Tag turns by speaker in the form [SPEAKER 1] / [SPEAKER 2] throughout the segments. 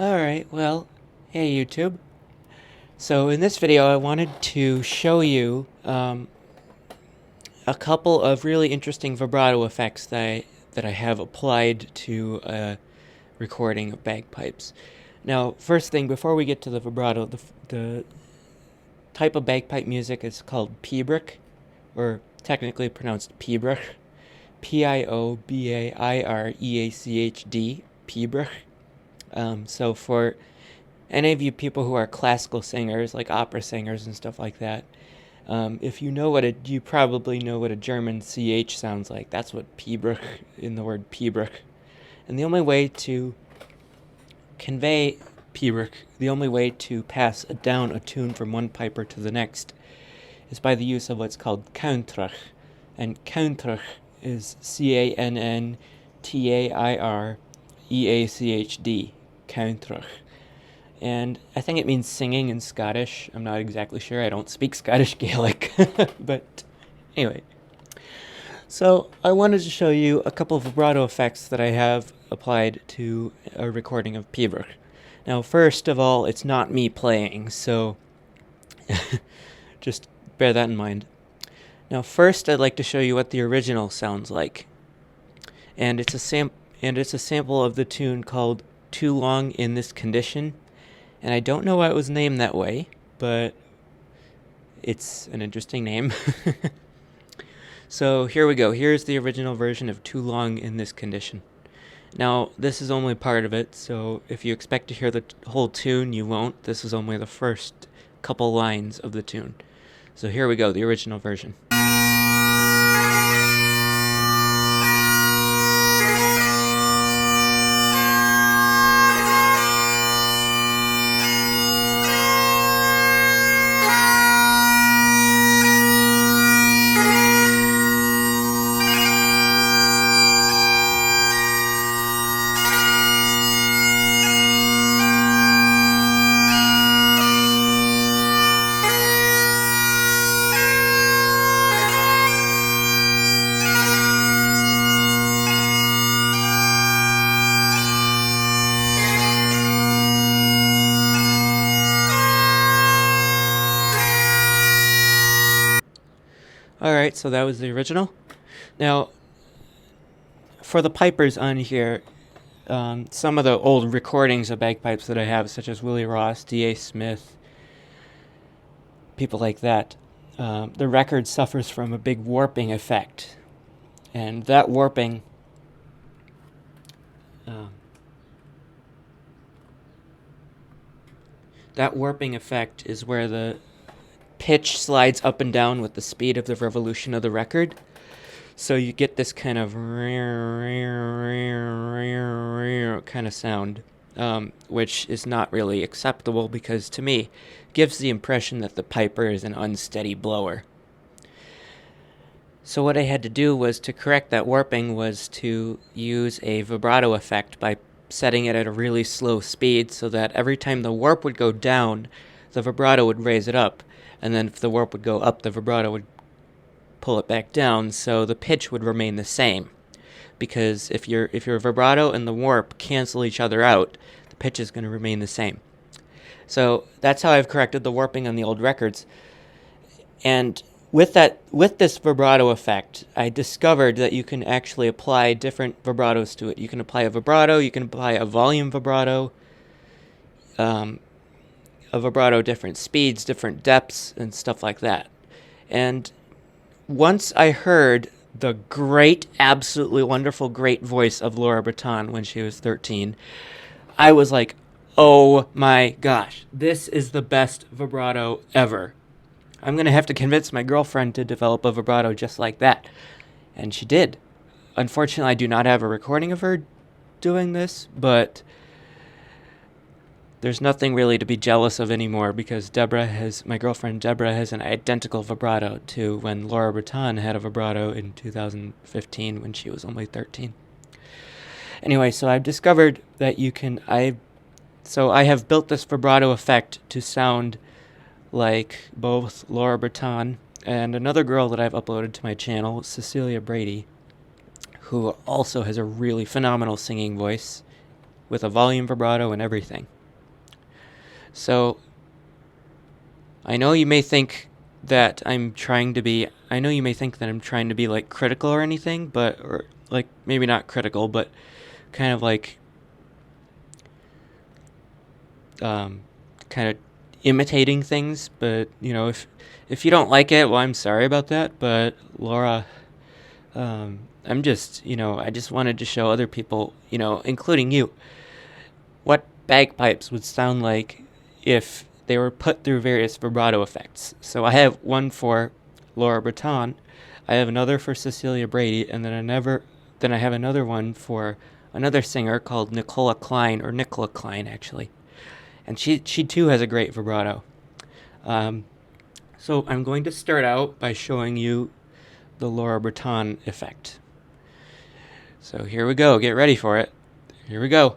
[SPEAKER 1] Alright, well, hey YouTube. So in this video I wanted to show you a couple of really interesting vibrato effects that I have applied to a recording of bagpipes. Now, first thing, before we get to the vibrato, the type of bagpipe music is called pibaireachd, or technically pronounced pibaireachd. Piobaireachd, pibaireachd. So for any of you people who are classical singers, like opera singers and stuff like that, if you know you probably know what a German CH sounds like. That's what pibaireachd in the word pibaireachd. And the only way to convey pibaireachd, the only way to pass down a tune from one piper to the next, is by the use of what's called countrach. And countrach is Cantairieachd, countrach. And I think it means singing in Scottish. I'm not exactly sure. I don't speak Scottish Gaelic. But anyway. So I wanted to show you a couple of vibrato effects that I have applied to a recording of pibaireachd. Now, first of all, it's not me playing, so just bear that in mind. Now, first, I'd like to show you what the original sounds like. And it's a sample of the tune called Too Long in This Condition. And I don't know why it was named that way, but it's an interesting name. So here we go. Here's the original version of Too Long in This Condition. Now, this is only part of it, so if you expect to hear the whole tune, you won't. This is only the first couple lines of the tune. So here we go, the original version. Alright, so that was the original. Now, for the pipers on here, some of the old recordings of bagpipes that I have, such as Willie Ross, D.A. Smith, people like that, the record suffers from a big warping effect. And that warping effect is where the pitch slides up and down with the speed of the revolution of the record. So you get this kind of kind of sound, which is not really acceptable because, to me, gives the impression that the piper is an unsteady blower. So what I had to do was to correct that warping was to use a vibrato effect by setting it at a really slow speed so that every time the warp would go down, the vibrato would raise it up. And then if the warp would go up, the vibrato would pull it back down, so the pitch would remain the same. Because if your vibrato and the warp cancel each other out, the pitch is going to remain the same. So that's how I've corrected the warping on the old records. And with this vibrato effect, I discovered that you can actually apply different vibratos to it. You can apply a vibrato, you can apply a volume vibrato, different speeds, different depths, and stuff like that. And once I heard the great, absolutely wonderful, great voice of Laura Bretan when she was 13, I was like, oh my gosh, this is the best vibrato ever. I'm going to have to convince my girlfriend to develop a vibrato just like that. And she did. Unfortunately, I do not have a recording of her doing this, but there's nothing really to be jealous of anymore because my girlfriend Deborah has an identical vibrato to when Laura Bretan had a vibrato in 2015 when she was only 13. Anyway, so I've discovered that I have built this vibrato effect to sound like both Laura Bretan and another girl that I've uploaded to my channel, Cecilia Brady, who also has a really phenomenal singing voice. with a volume vibrato and everything. So I know you may think that I'm trying to be like critical or anything, or like maybe not critical, but kind of like kind of imitating things. But if you don't like it, well, I'm sorry about that. But Laura, I'm just I just wanted to show other people, including you, what bagpipes would sound like if they were put through various vibrato effects. So I have one for Laura Bretan, I have another for Cecilia Brady, and then I have another one for another singer called Nicola Klein actually, and she too has a great vibrato. So I'm going to start out by showing you the Laura Bretan effect. So here we go. Get ready for it. Here we go.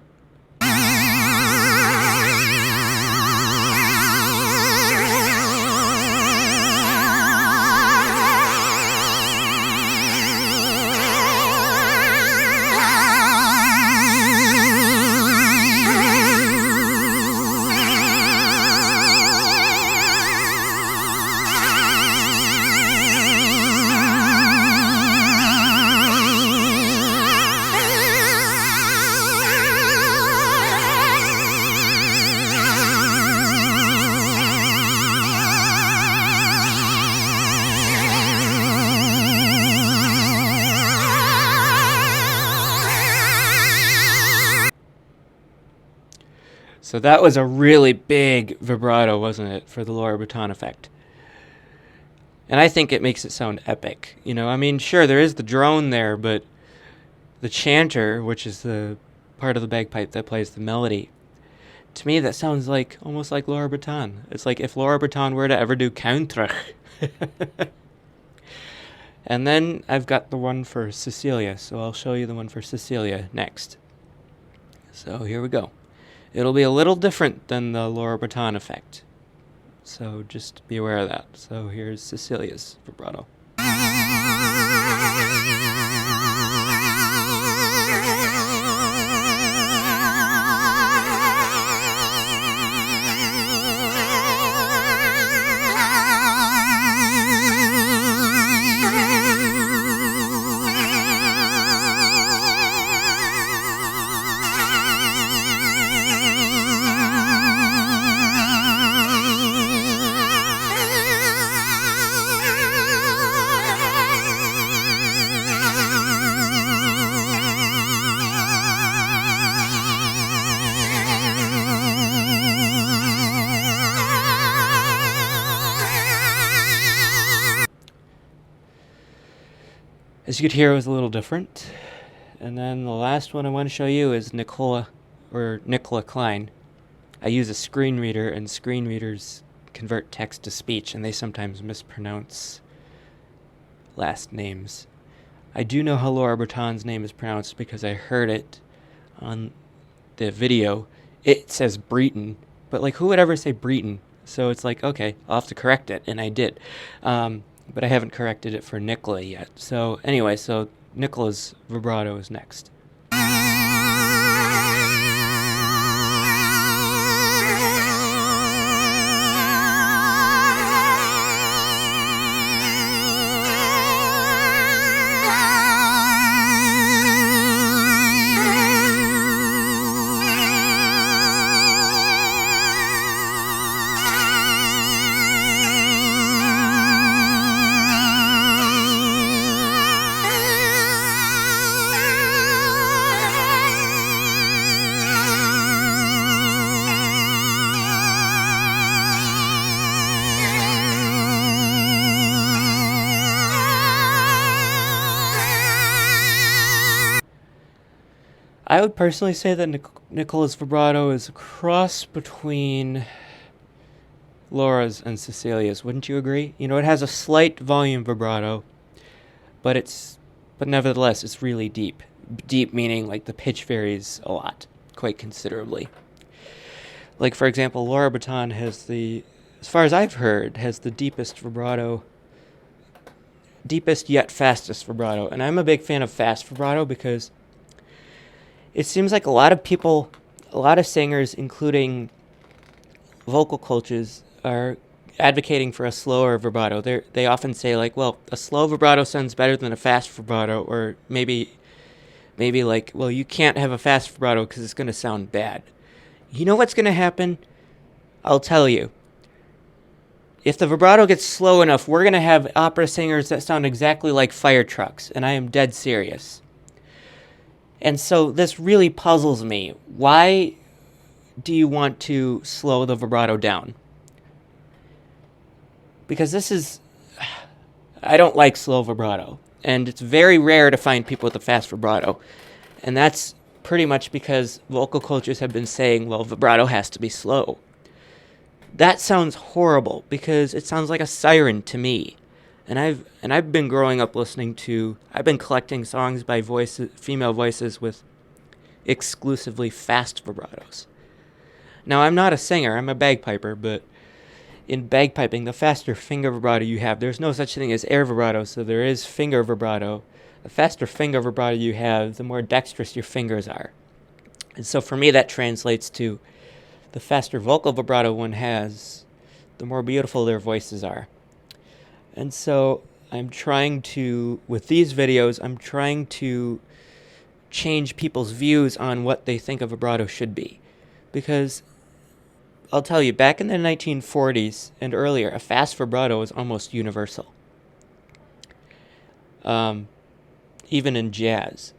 [SPEAKER 1] So that was a really big vibrato, wasn't it, for the Laura Bretan effect? And I think it makes it sound epic. Sure, there is the drone there, but the chanter, which is the part of the bagpipe that plays the melody, to me that sounds like almost like Laura Bretan. It's like if Laura Bretan were to ever do counter. And then I've got the one for Cecilia, so I'll show you the one for Cecilia next. So here we go. It'll be a little different than the Laura Bretan effect, so just be aware of that. So here's Cecilia's vibrato. As you could hear, it was a little different. And then the last one I want to show you is Nicola Klein. I use a screen reader, and screen readers convert text to speech, and they sometimes mispronounce last names. I do know how Laura Bretan's name is pronounced because I heard it on the video. It says Breton, but who would ever say Breton? So it's like, okay, I'll have to correct it, and I did. But I haven't corrected it for Nicola yet. So anyway, Nicola's vibrato is next. I would personally say that Nicola's vibrato is a cross between Laura's and Cecilia's. Wouldn't you agree? It has a slight volume vibrato, but nevertheless, it's really deep. Deep meaning the pitch varies a lot, quite considerably. For example, Laura Bretan has as far as I've heard, has the deepest yet fastest vibrato. And I'm a big fan of fast vibrato because it seems like a lot of people a lot of singers, including vocal coaches, are advocating for a slower vibrato. They often say, like, well, a slow vibrato sounds better than a fast vibrato, or maybe like, well, you can't have a fast vibrato because it's going to sound bad. You know what's going to happen? I'll tell you. If the vibrato gets slow enough, we're going to have opera singers that sound exactly like fire trucks, and I am dead serious. And so this really puzzles me. Why do you want to slow the vibrato down? Because I don't like slow vibrato, and it's very rare to find people with a fast vibrato. And that's pretty much because vocal coaches have been saying, well, vibrato has to be slow. That sounds horrible because it sounds like a siren to me. And I've been growing up I've been collecting songs by female voices with exclusively fast vibratos. Now, I'm not a singer, I'm a bagpiper, but in bagpiping, the faster finger vibrato you have, there's no such thing as air vibrato, so there is finger vibrato. The faster finger vibrato you have, the more dexterous your fingers are. And so for me, that translates to the faster vocal vibrato one has, the more beautiful their voices are. And so with these videos, I'm trying to change people's views on what they think a vibrato should be. Because I'll tell you, back in the 1940s and earlier, a fast vibrato was almost universal. Even in jazz.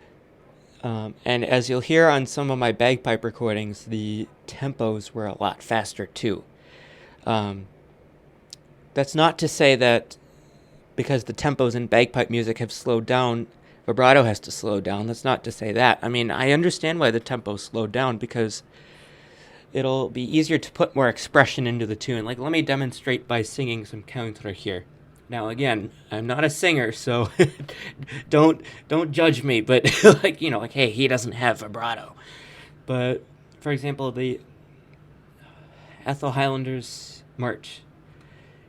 [SPEAKER 1] And as you'll hear on some of my bagpipe recordings, the tempos were a lot faster too. That's not to say that because the tempos in bagpipe music have slowed down, vibrato has to slow down. That's not to say that. I mean, I understand why the tempo slowed down, because it'll be easier to put more expression into the tune. Like, let me demonstrate by singing some counter here. Now, again, I'm not a singer, so don't judge me. But like, hey, he doesn't have vibrato. But for example, the Ethel Highlanders March,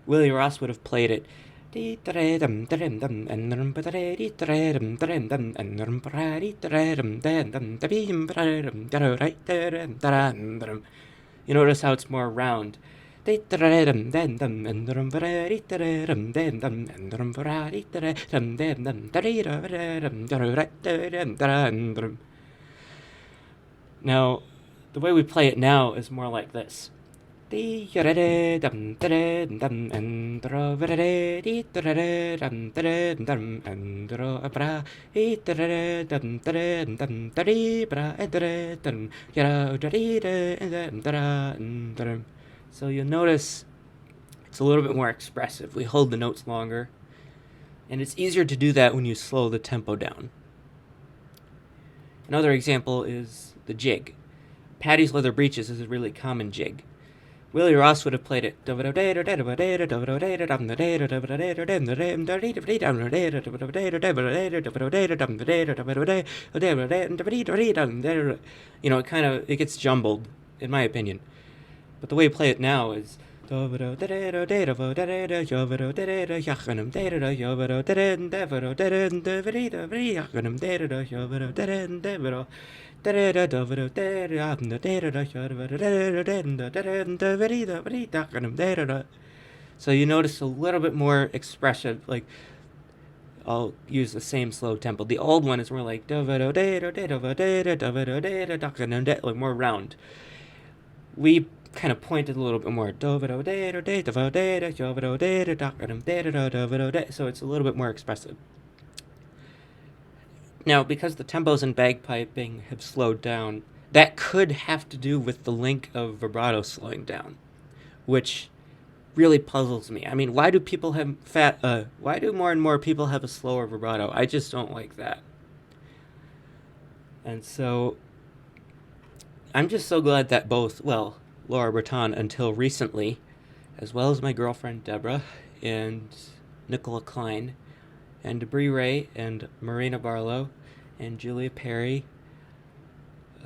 [SPEAKER 1] Willie Ross would have played it. You notice how it's more round. You Now, the way we play it now is more like this. You So you'll notice it's a little bit more expressive. We hold the notes longer, and it's easier to do that when you slow the tempo down. Another example is the jig. Patty's Leather Breeches is a really common jig. Willie Ross would have played it. It gets jumbled, in my opinion. But the way you play it now is so you notice a little bit more expressive, like I'll use the same slow tempo. The old one is more like more round. We kind of pointed a little bit more, so it's a little bit more expressive. Now, because the tempos in bagpiping have slowed down, that could have to do with the link of vibrato slowing down, which really puzzles me. I mean, why do more and more people have a slower vibrato? I just don't like that. And so I'm just so glad that Laura Bretan until recently, as well as my girlfriend Deborah and Nicola Klein and Deborah Ray and Marina Barlow and Julia Perry,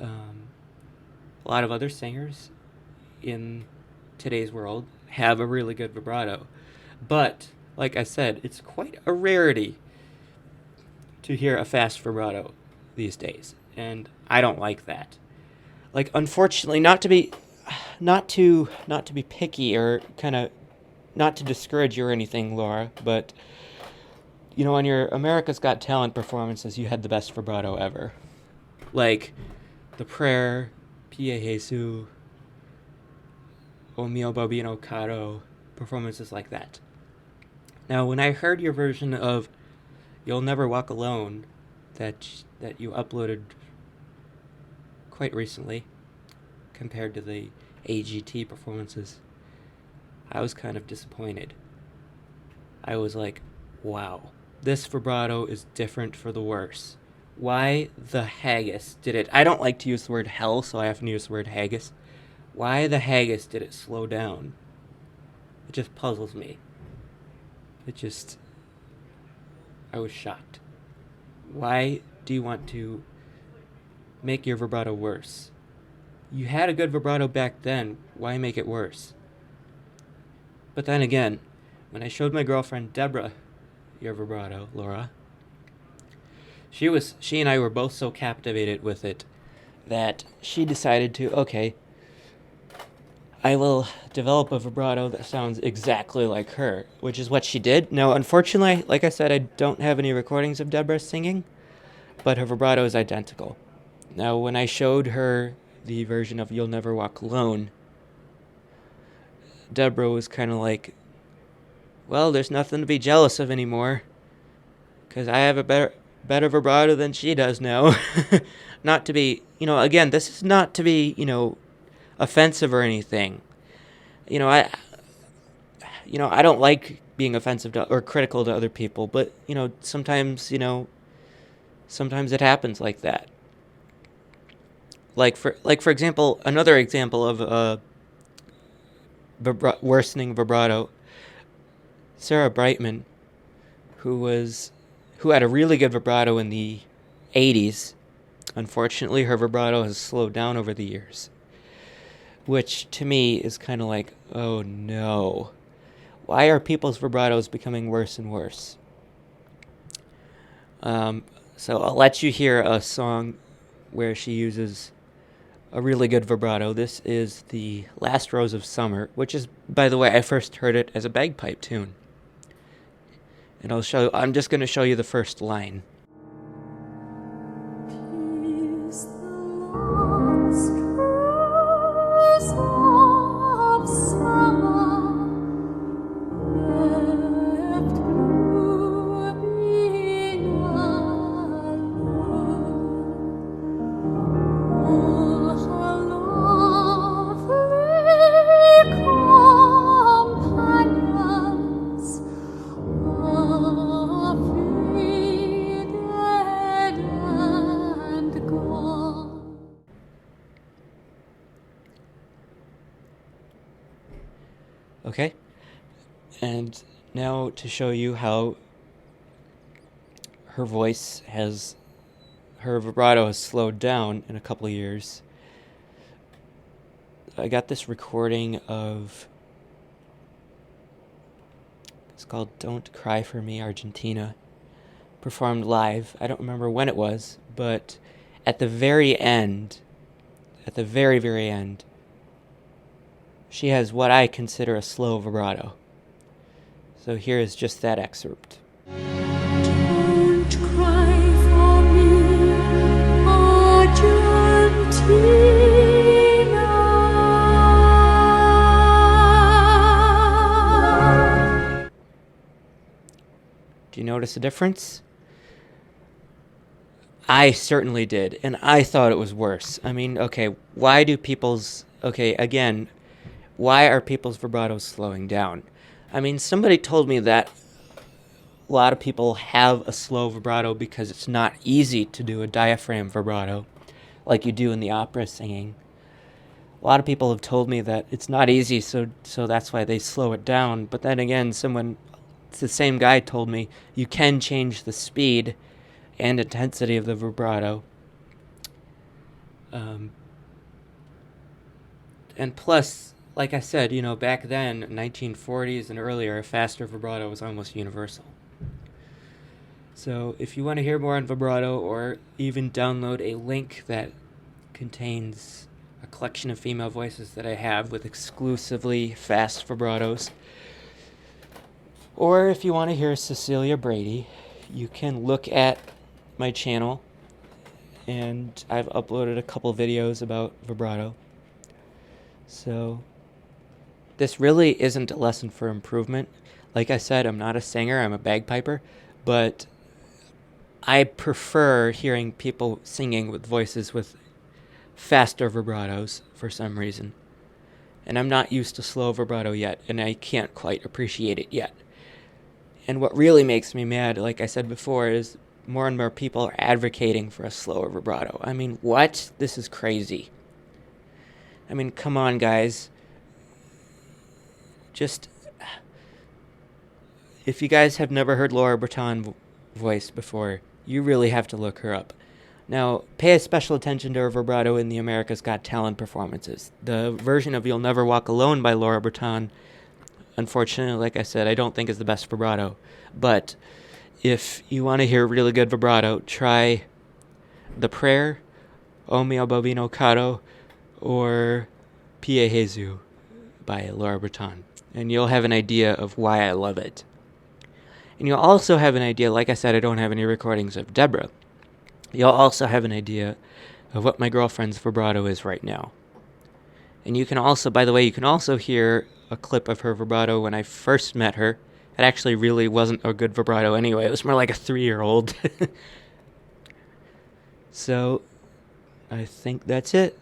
[SPEAKER 1] a lot of other singers in today's world have a really good vibrato. But, like I said, it's quite a rarity to hear a fast vibrato these days, and I don't like that. like, unfortunately, not to be picky or kind of not to discourage you or anything, Laura, but on your America's Got Talent performances, you had the best vibrato ever. Like the prayer, Pie Jesu, O mio bambino caro, performances like that. Now, when I heard your version of You'll Never Walk Alone that you uploaded quite recently compared to the AGT performances, I was kind of disappointed. I was like, wow, this vibrato is different for the worse. Why the haggis did it? I don't like to use the word hell, so I have to use the word haggis. Why the haggis did it slow down? It just puzzles me. I was shocked. Why do you want to make your vibrato worse? You had a good vibrato back then. Why make it worse? But then again, when I showed my girlfriend Deborah your vibrato, Laura, she and I were both so captivated with it that she decided to, okay, I will develop a vibrato that sounds exactly like her, which is what she did. Now, unfortunately, like I said, I don't have any recordings of Deborah singing, but her vibrato is identical. Now, when I showed her the version of You'll Never Walk Alone, Deborah was kind of like, well, there's nothing to be jealous of anymore, because I have a better vibrato than she does now. Not to be, again, this is not to be, offensive or anything. I don't like being offensive or critical to other people, but, sometimes it happens like that. Like for example, another example of worsening vibrato, Sarah Brightman, who had a really good vibrato in the 80s. Unfortunately, her vibrato has slowed down over the years, which to me is kind of like, oh no. Why are people's vibratos becoming worse and worse? So I'll let you hear a song where she uses a really good vibrato. This is The Last Rose of Summer, which is, by the way, I first heard it as a bagpipe tune. And I'm just going to show you the first line.
[SPEAKER 2] Tis the last rose of summer, left blooming alone. All her lovely companions are faded and gone.
[SPEAKER 1] Okay? And now to show you how her vibrato has slowed down in a couple of years. I got this recording of, it's called Don't Cry For Me, Argentina, performed live. I don't remember when it was, but at the very very end, she has what I consider a slow vibrato. So here is just that excerpt.
[SPEAKER 2] Don't cry for me, Argentina.
[SPEAKER 1] Do you notice a difference? I certainly did, and I thought it was worse. I mean, okay, why are people's vibratos slowing down? I mean, somebody told me that a lot of people have a slow vibrato because it's not easy to do a diaphragm vibrato like you do in the opera singing. A lot of people have told me that it's not easy, so that's why they slow it down. But then again, the same guy told me you can change the speed and intensity of the vibrato. And plus, like I said, back then, 1940s and earlier, a faster vibrato was almost universal. So if you want to hear more on vibrato or even download a link that contains a collection of female voices that I have with exclusively fast vibratos. Or if you want to hear Cecilia Brady, you can look at my channel, and I've uploaded a couple videos about vibrato. So this really isn't a lesson for improvement. Like I said, I'm not a singer, I'm a bagpiper, but I prefer hearing people singing with voices with faster vibratos for some reason. And I'm not used to slow vibrato yet, and I can't quite appreciate it yet. And what really makes me mad, like I said before, is more and more people are advocating for a slower vibrato. I mean, what? This is crazy. I mean, come on, guys. Just, if you guys have never heard Laura Bretan voice before, you really have to look her up. Now, pay special attention to her vibrato in the America's Got Talent performances. The version of You'll Never Walk Alone by Laura Bretan, unfortunately, like I said, I don't think is the best vibrato. But if you want to hear really good vibrato, try The Prayer, O Mio Bambino Caro, or Pie Jesu by Laura Bretan. And you'll have an idea of why I love it. And you'll also have an idea, like I said, I don't have any recordings of Deborah. You'll also have an idea of what my girlfriend's vibrato is right now. And you can also, by the way, you can also hear a clip of her vibrato when I first met her. It actually really wasn't a good vibrato anyway. It was more like a 3-year-old. So, I think that's it.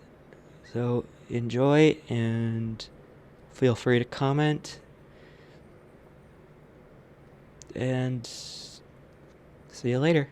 [SPEAKER 1] So, enjoy and feel free to comment. And see you later.